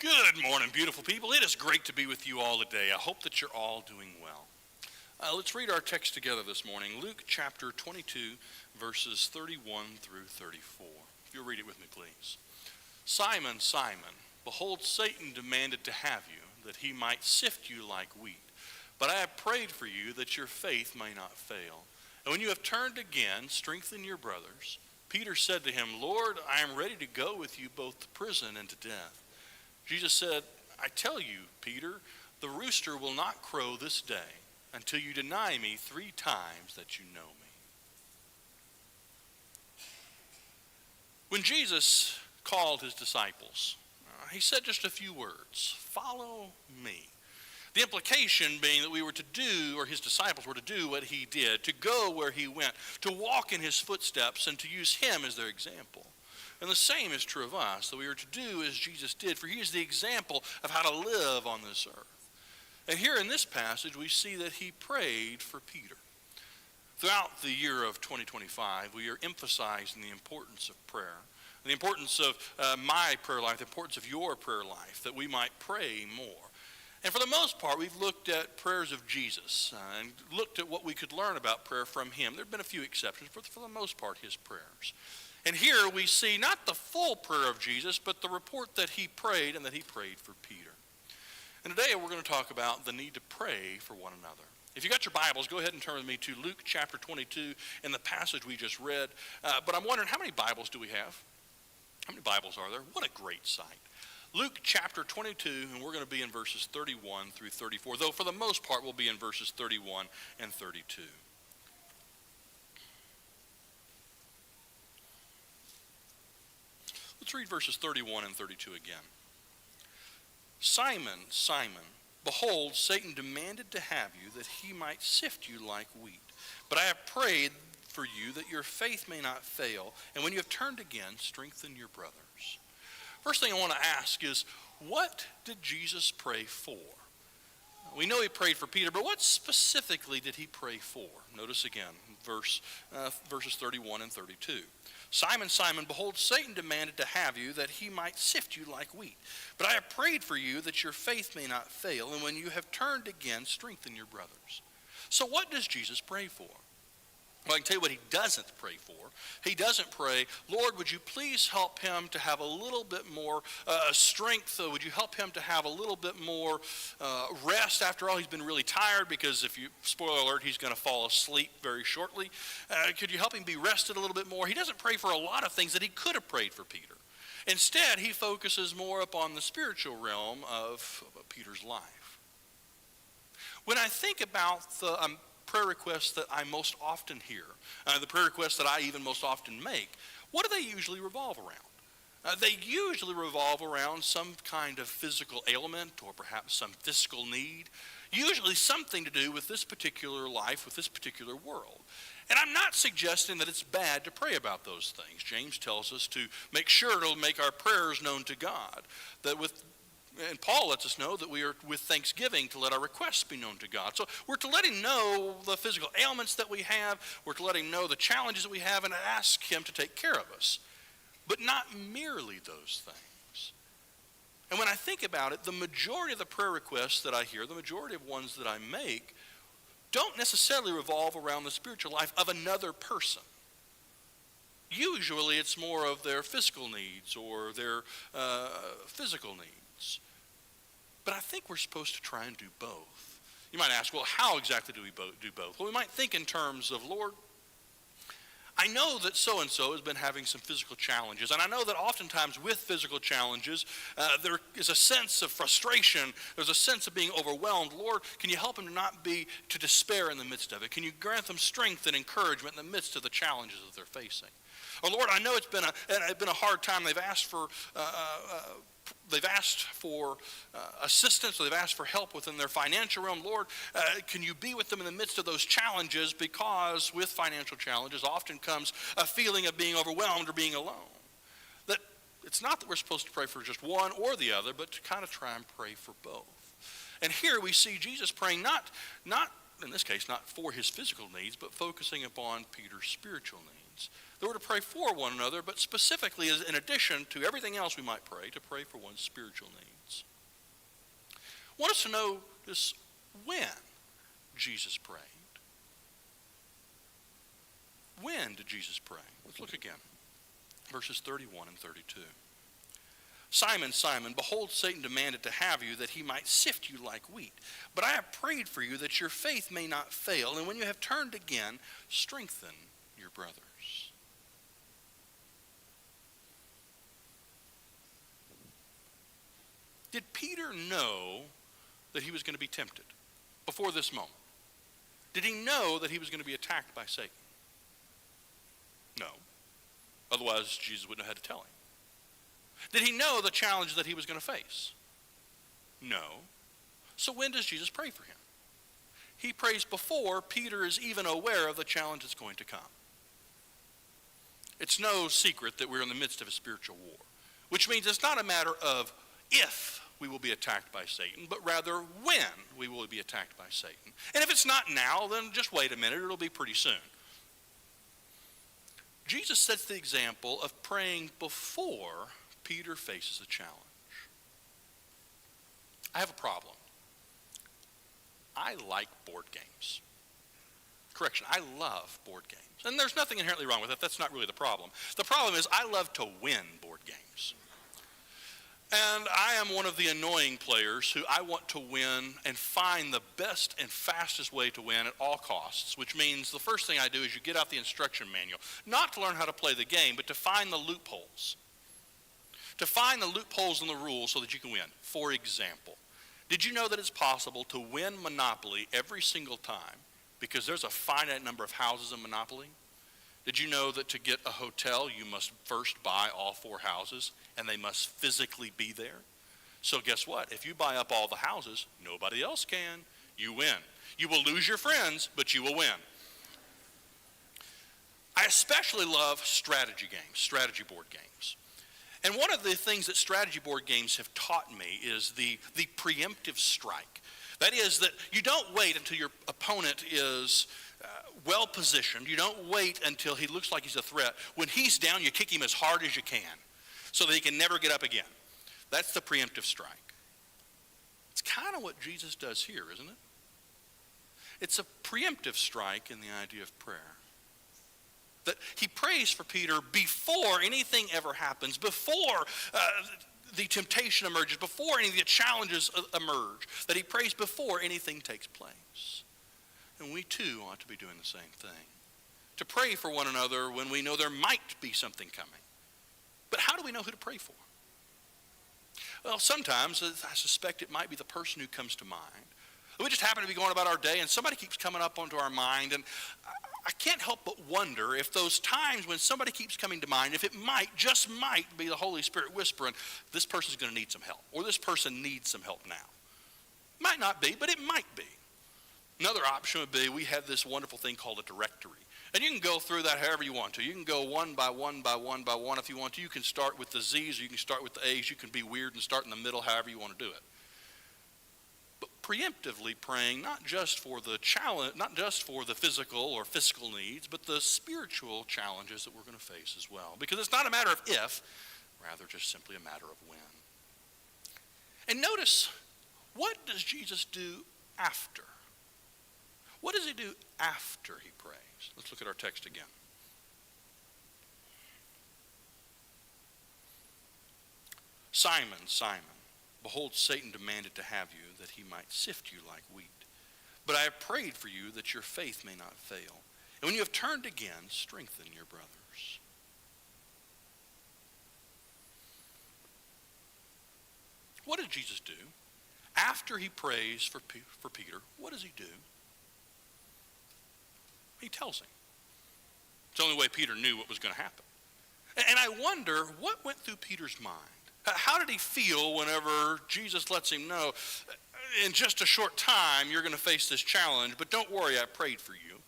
Good morning, beautiful people. It is great to be with you all today. I hope that you're all doing well. Let's read our text together this morning. Luke chapter 22, verses 31 through 34. If you'll read it with me, please. Simon, Simon, behold, Satan demanded to have you, that he might sift you like wheat. But I have prayed for you that your faith may not fail. And when you have turned again, strengthen your brothers. Peter said to him, Lord, I am ready to go with you both to prison and to death. Jesus said, I tell you, Peter, the rooster will not crow this day until you deny me 3 times that you know me. When Jesus called his disciples, he said just a few words, follow me. The implication being that we were to do, or his disciples were to do what he did, to go where he went, to walk in his footsteps, and to use him as their example. And the same is true of us, that we are to do as Jesus did, for he is the example of how to live on this earth. And here in this passage, we see that he prayed for Peter. Throughout the year of 2025, we are emphasizing the importance of prayer, the importance of my prayer life, the importance of your prayer life, that we might pray more. And for the most part, we've looked at prayers of Jesus and looked at what we could learn about prayer from him. There have been a few exceptions, but for the most part, his prayers. And here we see not the full prayer of Jesus, but the report that he prayed and that he prayed for Peter. And today we're going to talk about the need to pray for one another. If you got your Bibles, go ahead and turn with me to Luke chapter 22 in the passage we just read. But I'm wondering, how many Bibles do we have? How many Bibles are there? What a great sight. Luke chapter 22, and we're going to be in verses 31 through 34, though for the most part we'll be in verses 31 and 32. Let's read verses 31 and 32 again. Simon, Simon, behold, Satan demanded to have you that he might sift you like wheat. But I have prayed for you that your faith may not fail, and when you have turned again, strengthen your brothers. First thing I want to ask is, what did Jesus pray for? We know he prayed for Peter, but what specifically did he pray for? Notice again, verses 31 and 32. Simon, Simon, behold, Satan demanded to have you that he might sift you like wheat. But I have prayed for you that your faith may not fail, and when you have turned again, strengthen your brothers. So what does Jesus pray for? Well, I can tell you what he doesn't pray for. He doesn't pray, Lord, would you please help him to have a little bit more strength? Would you help him to have a little bit more rest? After all, he's been really tired because, if you, spoiler alert, he's going to fall asleep very shortly. Could you help him be rested a little bit more? He doesn't pray for a lot of things that he could have prayed for Peter. Instead, he focuses more upon the spiritual realm of Peter's life. When I think about the prayer requests that I most often hear, the prayer requests that I even most often make, what do they usually revolve around? They usually revolve around some kind of physical ailment or perhaps some physical need, usually something to do with this particular life, with this particular world. And I'm not suggesting that it's bad to pray about those things. James tells us to make sure to make our prayers known to God, and Paul lets us know that we are with thanksgiving to let our requests be known to God. So we're to let him know the physical ailments that we have. We're to let him know the challenges that we have and ask him to take care of us. But not merely those things. And when I think about it, the majority of the prayer requests that I hear, the majority of ones that I make, don't necessarily revolve around the spiritual life of another person. Usually it's more of their physical needs or their physical needs. But I think we're supposed to try and do both. You might ask, well, how exactly do we do both? Well, we might think in terms of, Lord, I know that so-and-so has been having some physical challenges, and I know that oftentimes with physical challenges, there is a sense of frustration. There's a sense of being overwhelmed. Lord, can you help them to not be to despair in the midst of it? Can you grant them strength and encouragement in the midst of the challenges that they're facing? Or, Lord, I know it's been a hard time. They've asked for assistance, or they've asked for help within their financial realm. Lord, can you be with them in the midst of those challenges, because with financial challenges often comes a feeling of being overwhelmed or being alone. That it's not that we're supposed to pray for just one or the other, but to kind of try and pray for both. And here we see Jesus praying not in this case, not for his physical needs, but focusing upon Peter's spiritual needs. that we're to pray for one another, but specifically, as in addition to everything else we might pray, to pray for one's spiritual needs. I want us to notice when Jesus prayed. When did Jesus pray? Let's look again. Verses 31 and 32. Simon, Simon, behold, Satan demanded to have you that he might sift you like wheat. But I have prayed for you that your faith may not fail, and when you have turned again, strengthen your brothers. Did Peter know that he was going to be tempted before this moment? Did he know that he was going to be attacked by Satan? No. Otherwise, Jesus wouldn't have had to tell him. Did he know the challenge that he was going to face? No. So when does Jesus pray for him? He prays before Peter is even aware of the challenge that's going to come. It's no secret that we're in the midst of a spiritual war, which means it's not a matter of if we will be attacked by Satan, but rather when we will be attacked by Satan. And if it's not now, then just wait a minute, it'll be pretty soon. Jesus sets the example of praying before Peter faces a challenge. I have a problem. I like board games. Correction, I love board games. And there's nothing inherently wrong with that. That's not really the problem. The problem is I love to win board games. And I am one of the annoying players who I want to win and find the best and fastest way to win at all costs, which means the first thing I do is you get out the instruction manual, not to learn how to play the game, but to find the loopholes. To find the loopholes in the rules so that you can win. For example, did you know that it's possible to win Monopoly every single time because there's a finite number of houses in Monopoly? Did you know that to get a hotel, you must first buy all 4 houses, and they must physically be there? So guess what? If you buy up all the houses, nobody else can. You win. You will lose your friends, but you will win. I especially love strategy games, strategy board games. And one of the things that strategy board games have taught me is the preemptive strike. That is that you don't wait until your opponent is well positioned. You don't wait until he looks like he's a threat. When he's down, you kick him as hard as you can so that he can never get up again. That's the preemptive strike. It's kind of what Jesus does here, isn't it? It's a preemptive strike in the idea of prayer. That he prays for Peter before anything ever happens, before the temptation emerges, before any of the challenges emerge, that he prays before anything takes place. And we too ought to be doing the same thing. To pray for one another when we know there might be something coming. But how do we know who to pray for? Well, sometimes I suspect it might be the person who comes to mind. We just happen to be going about our day and somebody keeps coming up onto our mind, and I can't help but wonder if those times when somebody keeps coming to mind, if it might, just might be the Holy Spirit whispering, this person's going to need some help, or this person needs some help now. Might not be, but it might be. Another option would be we have this wonderful thing called a directory. And you can go through that however you want to. You can go one by one by one by one if you want to. You can start with the Z's or you can start with the A's. You can be weird and start in the middle however you want to do it. But preemptively praying not just for the challenge, not just for the physical or fiscal needs, but the spiritual challenges that we're going to face as well. Because it's not a matter of if, rather just simply a matter of when. And notice, what does Jesus do after? What does he do after he prays? Let's look at our text again. Simon, Simon, behold, Satan demanded to have you that he might sift you like wheat. But I have prayed for you that your faith may not fail. And when you have turned again, strengthen your brothers. What did Jesus do? After he prays for Peter, what does he do? He tells him. It's the only way Peter knew what was going to happen. And I wonder, what went through Peter's mind? How did he feel whenever Jesus lets him know, in just a short time, you're going to face this challenge, but don't worry, I prayed for you.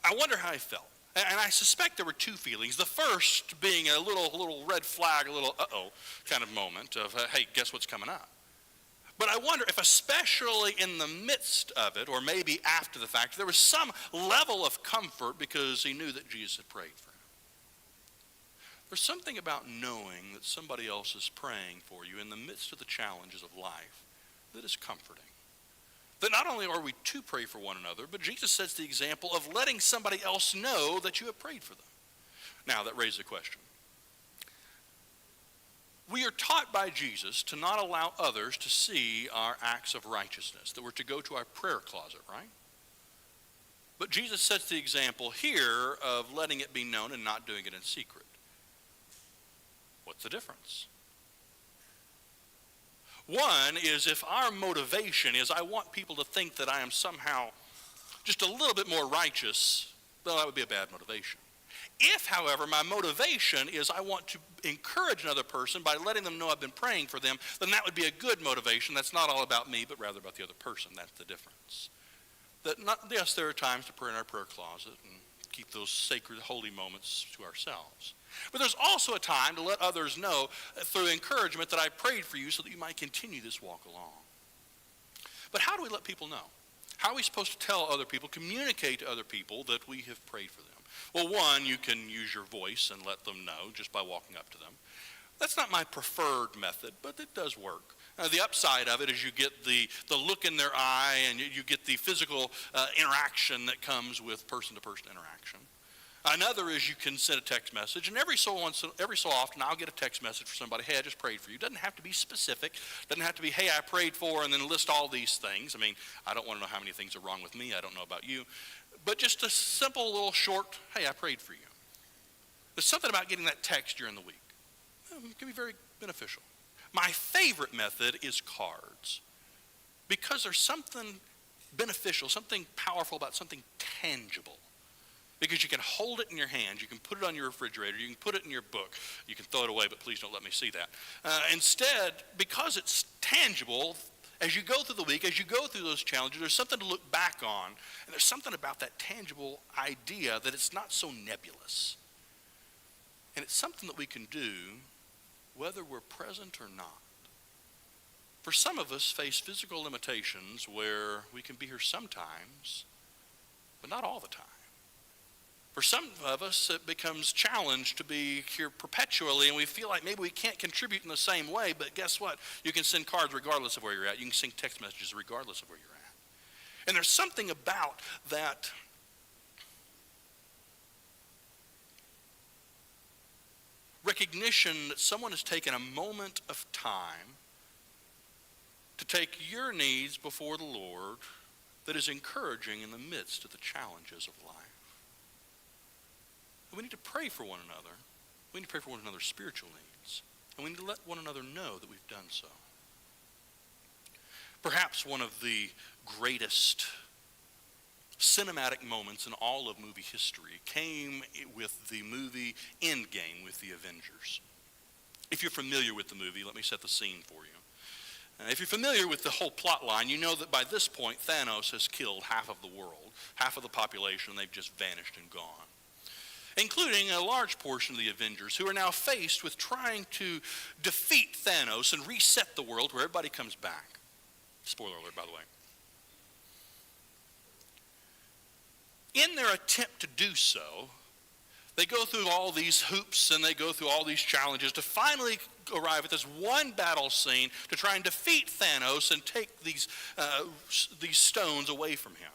I wonder how he felt. And I suspect there were 2 feelings. The first being a little red flag, a little uh-oh kind of moment of, hey, guess what's coming up? But I wonder if especially in the midst of it, or maybe after the fact, there was some level of comfort because he knew that Jesus had prayed for him. There's something about knowing that somebody else is praying for you in the midst of the challenges of life that is comforting. That not only are we to pray for one another, but Jesus sets the example of letting somebody else know that you have prayed for them. Now, that raises a question. We are taught by Jesus to not allow others to see our acts of righteousness, that we're to go to our prayer closet, right? But Jesus sets the example here of letting it be known and not doing it in secret. What's the difference? One is if our motivation is I want people to think that I am somehow just a little bit more righteous, well, that would be a bad motivation. If, however, my motivation is I want to encourage another person by letting them know I've been praying for them, then that would be a good motivation. That's not all about me, but rather about the other person. That's the difference. Yes, there are times to pray in our prayer closet and keep those sacred, holy moments to ourselves. But there's also a time to let others know through encouragement that I prayed for you so that you might continue this walk along. But how do we let people know? How are we supposed to tell other people, communicate to other people that we have prayed for them? Well, one, you can use your voice and let them know just by walking up to them. That's not my preferred method, but it does work. The upside of it is you get the look in their eye and you get the physical interaction that comes with person-to-person interaction. Another is you can send a text message, and every so often I'll get a text message for somebody, hey, I just prayed for you. It doesn't have to be specific. It doesn't have to be, hey, I prayed for, and then list all these things. I mean, I don't want to know how many things are wrong with me. I don't know about you. But just a simple little short, hey, I prayed for you. There's something about getting that text during the week. It can be very beneficial. My favorite method is cards, because there's something beneficial, something powerful about something tangible. Because you can hold it in your hands, you can put it on your refrigerator, you can put it in your book. You can throw it away, but please don't let me see that. Instead, because it's tangible, as you go through the week, as you go through those challenges, there's something to look back on, and there's something about that tangible idea that it's not so nebulous. And it's something that we can do whether we're present or not. For some of us face physical limitations where we can be here sometimes, but not all the time. For some of us, it becomes challenged to be here perpetually, and we feel like maybe we can't contribute in the same way, but guess what? You can send cards regardless of where you're at. You can send text messages regardless of where you're at. And there's something about that recognition that someone has taken a moment of time to take your needs before the Lord that is encouraging in the midst of the challenges of life. We need to pray for one another. We need to pray for one another's spiritual needs. And we need to let one another know that we've done so. Perhaps one of the greatest cinematic moments in all of movie history came with the movie Endgame with the Avengers. If you're familiar with the movie, let me set the scene for you. If you're familiar with the whole plot line, you know that by this point Thanos has killed half of the world, half of the population, and they've just vanished and gone. Including a large portion of the Avengers who are now faced with trying to defeat Thanos and reset the world where everybody comes back. Spoiler alert, by the way. In their attempt to do so, they go through all these hoops and they go through all these challenges to finally arrive at this one battle scene to try and defeat Thanos and take these stones away from him.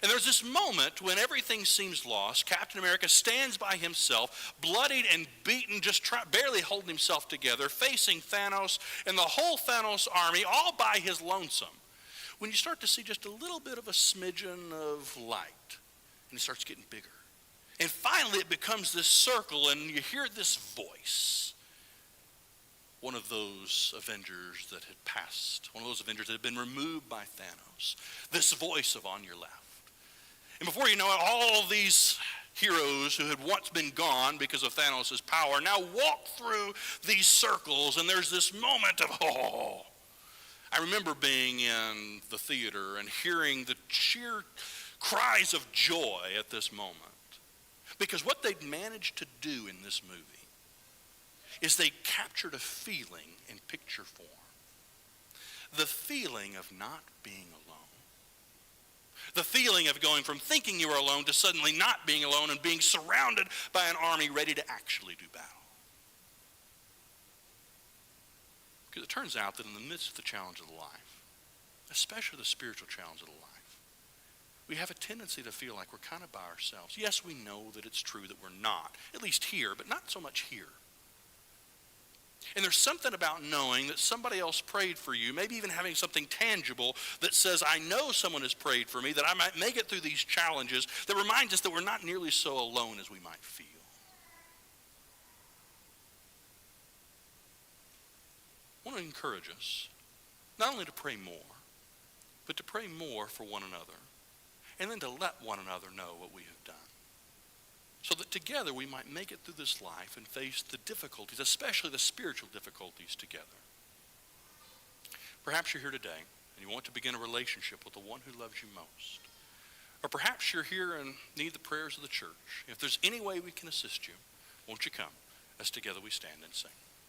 And there's this moment when everything seems lost. Captain America stands by himself, bloodied and beaten, just barely holding himself together, facing Thanos and the whole Thanos army all by his lonesome. When you start to see just a little bit of a smidgen of light, and it starts getting bigger. And finally it becomes this circle, and you hear this voice. One of those Avengers that had passed, one of those Avengers that had been removed by Thanos. This voice of on your left. And before you know it, all these heroes who had once been gone because of Thanos' power now walk through these circles, and there's this moment of, oh. I remember being in the theater and hearing the sheer cries of joy at this moment. Because what they'd managed to do in this movie is they captured a feeling in picture form. The feeling of not being alone. The feeling of going from thinking you were alone to suddenly not being alone and being surrounded by an army ready to actually do battle. Because it turns out that in the midst of the challenge of life, especially the spiritual challenge of life, we have a tendency to feel like we're kind of by ourselves. Yes, we know that it's true that we're not, at least here, but not so much here. And there's something about knowing that somebody else prayed for you, maybe even having something tangible that says, I know someone has prayed for me, that I might make it through these challenges, that reminds us that we're not nearly so alone as we might feel. I want to encourage us not only to pray more, but to pray more for one another, and then to let one another know what we have done, so that together we might make it through this life and face the difficulties, especially the spiritual difficulties, together. Perhaps you're here today and you want to begin a relationship with the one who loves you most. Or perhaps you're here and need the prayers of the church. If there's any way we can assist you, won't you come as together we stand and sing.